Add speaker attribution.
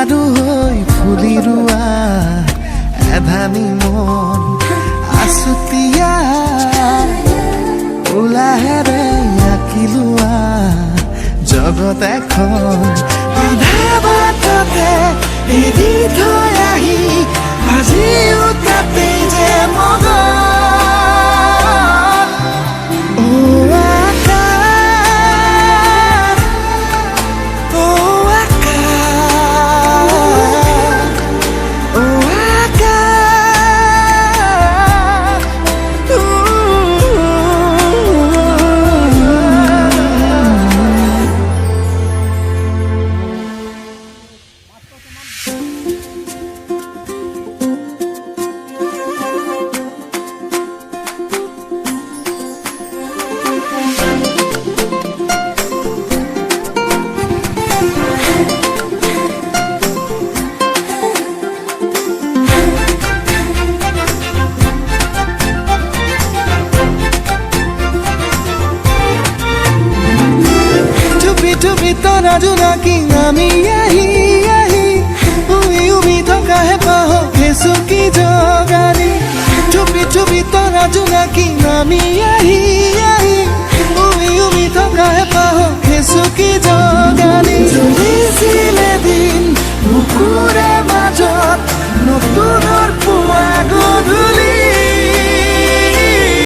Speaker 1: সাধু হৈ ফুলি ৰোৱা এধানি মন আছুতীয়া উলাহেৰে আঁকি লোৱা জগত এখন আধা বাটতে এৰি থৈ আহি আজিও তাতে যে মগন তুমি তৰা জোনাকী নামি আহি আহি উমি উমি থকাহে পাহকেছো কি জগাৰী চুপি চুপি তৰা জোনাকী নামি